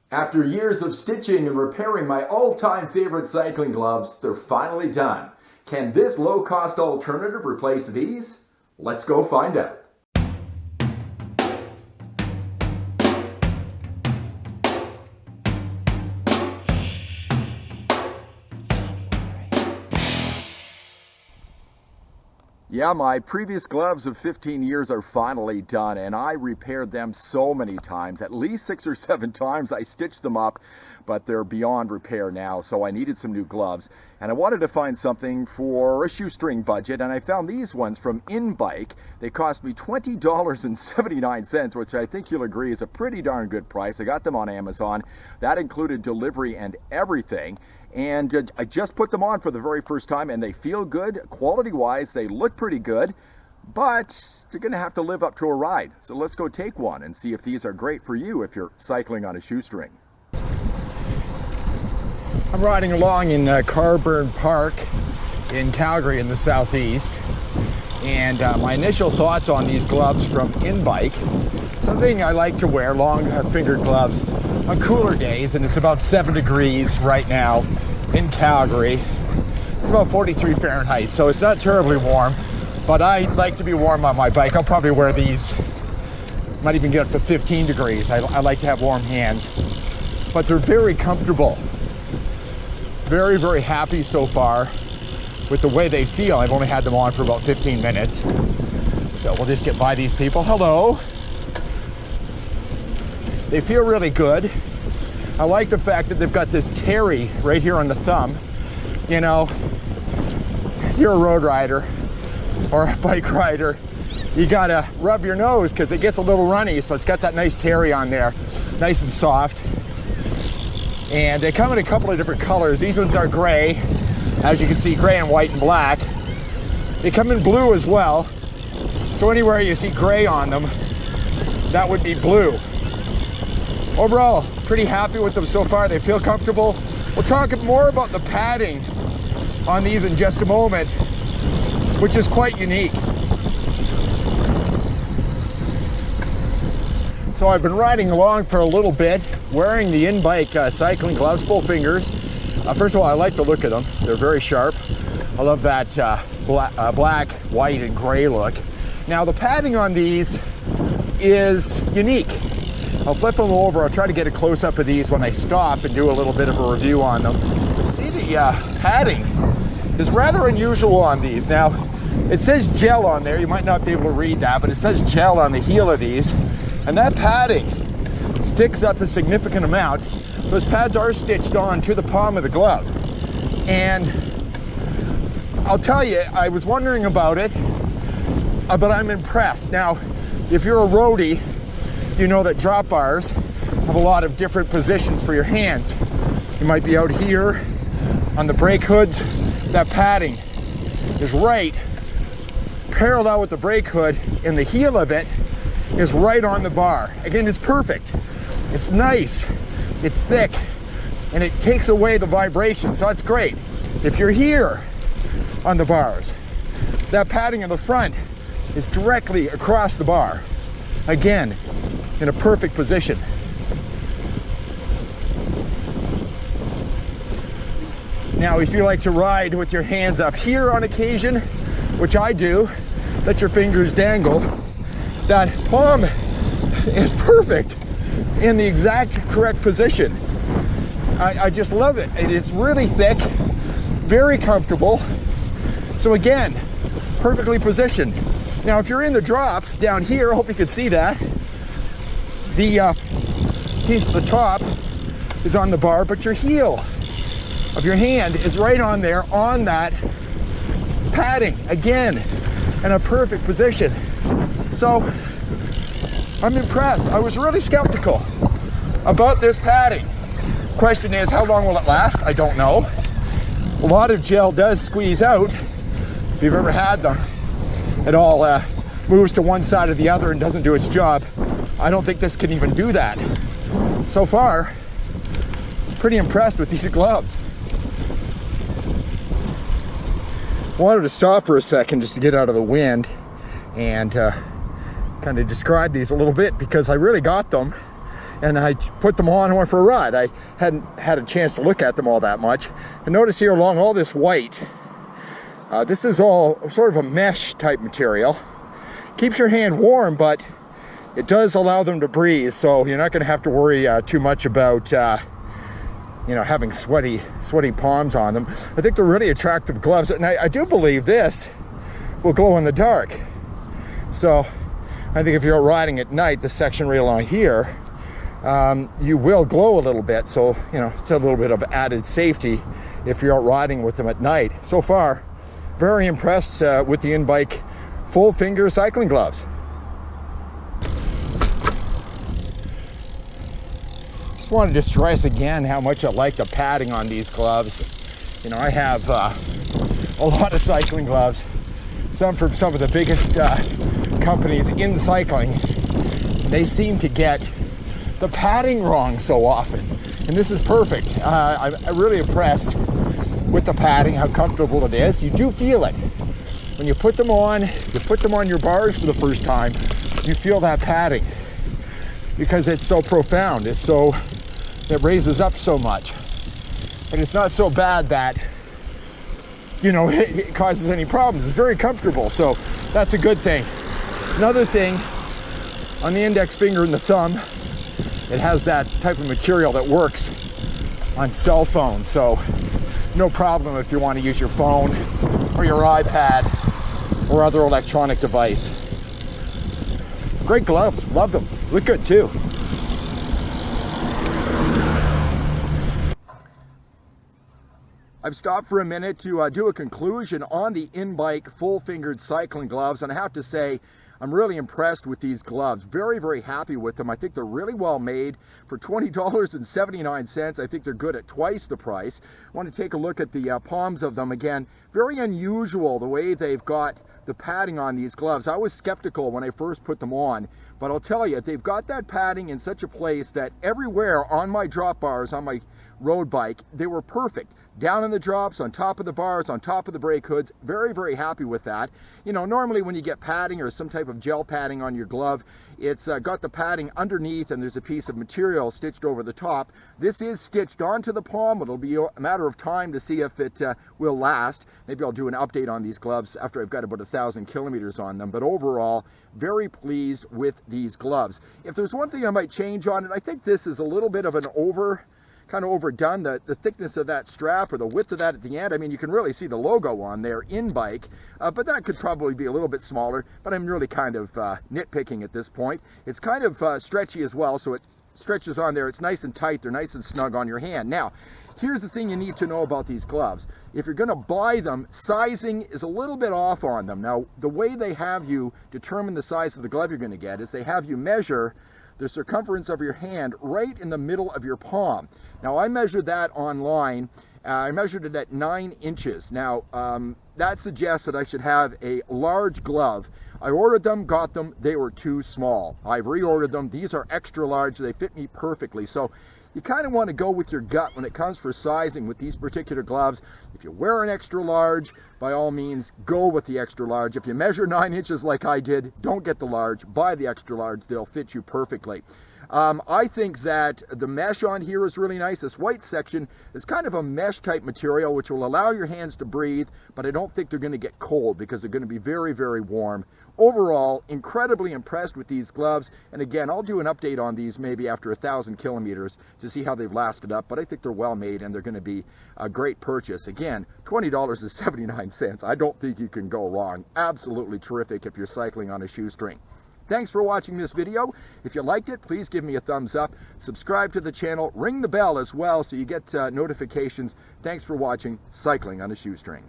After years of stitching and repairing my all-time favorite cycling gloves, they're finally done. Can this low-cost alternative replace these? Let's go find out. Yeah, my previous gloves of 15 years are finally done, and I repaired them so many times. At least 6 or 7 times I stitched them up, but they're beyond repair now, so I needed some new gloves. And I wanted to find something for a shoestring budget, and I found these ones from Inbike. They cost me $20.79, which I think you'll agree is a pretty darn good price. I got them on Amazon. That included delivery and everything. And I just put them on for the very first time, and they feel good. Quality-wise, they look pretty good, but they're going to have to live up to a ride. So let's go take one and see if these are great for you if you're cycling on a shoestring. I'm riding along in Carburn Park in Calgary in the southeast, and my initial thoughts on these gloves from Inbike. Something I like to wear, long fingered gloves on cooler days, and it's about 7 degrees right now in Calgary. It's about 43 Fahrenheit, so it's not terribly warm, but I like to be warm on my bike. I'll probably wear these, might even get up to 15 degrees. I like to have warm hands, but they're very comfortable. Very, very happy so far with the way they feel. I've only had them on for about 15 minutes. So we'll just get by these people. Hello. They feel really good. I like the fact that they've got this terry right here on the thumb. You know, you're a road rider or a bike rider, you gotta rub your nose because it gets a little runny, so it's got that nice terry on there, nice and soft. And they come in a couple of different colors. These ones are gray, as you can see, gray and white and black. They come in blue as well, so anywhere you see gray on them, that would be blue. Overall, pretty happy with them so far. They feel comfortable. We'll talk more about the padding on these in just a moment, which is quite unique. So I've been riding along for a little bit, wearing the Inbike cycling gloves, full fingers. First of all, I like the look of them. They're very sharp. I love that black, white, and gray look. Now the padding on these is unique. I'll flip them over. I'll try to get a close-up of these when I stop and do a little bit of a review on them. See, the padding is rather unusual on these. Now, it says gel on there. You might not be able to read that, but it says gel on the heel of these. And that padding sticks up a significant amount. Those pads are stitched on to the palm of the glove. And I'll tell you, I was wondering about it, but I'm impressed. Now, if you're a roadie, you know that drop bars have a lot of different positions for your hands. You might be out here on the brake hoods. That padding is right parallel with the brake hood, and the heel of it is right on the bar. Again, it's perfect. It's nice, it's thick, and it takes away the vibration, so that's great. If you're here on the bars, that padding in the front is directly across the bar. Again, in a perfect position. Now, if you like to ride with your hands up here on occasion, which I do, let your fingers dangle, that palm is perfect in the exact correct position. I just love it. It's really thick, very comfortable. So again, perfectly positioned. Now, if you're in the drops down here, I hope you can see that. The piece at the top is on the bar, but your heel of your hand is right on there on that padding, again, in a perfect position. So I'm impressed. I was really skeptical about this padding. Question is, how long will it last? I don't know. A lot of gel does squeeze out. If you've ever had them, it all moves to one side or the other and doesn't do its job. I don't think this can even do that. So far, pretty impressed with these gloves. Wanted to stop for a second just to get out of the wind and kind of describe these a little bit, because I really got them and I put them on and went for a ride. I hadn't had a chance to look at them all that much. And notice here along all this white, this is all sort of a mesh type material. Keeps your hand warm, but it does allow them to breathe, so you're not going to have to worry too much about you know, having sweaty palms on them. I think they're really attractive gloves, and I do believe this will glow in the dark. So I think if you're out riding at night, the section right along here, you will glow a little bit. So, you know, it's a little bit of added safety if you're out riding with them at night. So far, very impressed with the Inbike full finger cycling gloves. Just wanted to stress again how much I like the padding on these gloves. You know, I have a lot of cycling gloves, some from some of the biggest companies in cycling. They seem to get the padding wrong so often, and this is perfect. I'm really impressed with the padding, how comfortable it is. You do feel it when you put them on. You put them on your bars for the first time, you feel that padding because it's so profound. It's so, it raises up so much, and it's not so bad that, you know, it causes any problems. It's very comfortable, so that's a good thing. Another thing, on the index finger and the thumb, it has that type of material that works on cell phones, so no problem if you want to use your phone or your iPad or other electronic device. Great gloves, love them, look good too. I've stopped for a minute to do a conclusion on the Inbike full-fingered cycling gloves, and I have to say I'm really impressed with these gloves. Very, very happy with them. I think they're really well made. For $20.79, I think they're good at twice the price. I want to take a look at the palms of them again. Very unusual the way they've got the padding on these gloves. I was skeptical when I first put them on, but I'll tell you, they've got that padding in such a place that everywhere on my drop bars, on my road bike, they were perfect. Down in the drops, on top of the bars, on top of the brake hoods. Very, very happy with that. You know, normally when you get padding or some type of gel padding on your glove, it's got the padding underneath and there's a piece of material stitched over the top. This is stitched onto the palm. It'll be a matter of time to see if it will last. Maybe I'll do an update on these gloves after I've got about 1,000 kilometers on them. But overall, very pleased with these gloves. If there's one thing I might change on it, I think this is a little bit of an kind of overdone, the thickness of that strap or the width of that at the end. I mean, you can really see the logo on there, Inbike, but that could probably be a little bit smaller, but I'm really kind of nitpicking at this point. It's kind of stretchy as well, so it stretches on there. It's nice and tight. They're nice and snug on your hand. Now, here's the thing you need to know about these gloves. If you're going to buy them, sizing is a little bit off on them. Now, the way they have you determine the size of the glove you're going to get is they have you measure the circumference of your hand right in the middle of your palm. Now, I measured that online. I measured it at 9 inches. Now, that suggests that I should have a large glove. I ordered them, got them, they were too small. I've reordered them. These are extra large. They fit me perfectly. So you kind of want to go with your gut when it comes for sizing with these particular gloves. If you wear an extra large, by all means, go with the extra large. If you measure 9 inches like I did, don't get the large, buy the extra large. They'll fit you perfectly. I think that the mesh on here is really nice. This white section is kind of a mesh type material which will allow your hands to breathe, but I don't think they're going to get cold because they're going to be very, very warm. Overall, incredibly impressed with these gloves, and again, I'll do an update on these maybe after 1,000 kilometers to see how they've lasted up, but I think they're well made and they're going to be a great purchase. Again, $20.79. I don't think you can go wrong. Absolutely terrific if you're cycling on a shoestring. Thanks for watching this video. If you liked it, please give me a thumbs up. Subscribe to the channel. Ring the bell as well so you get notifications. Thanks for watching Cycling on a Shoestring.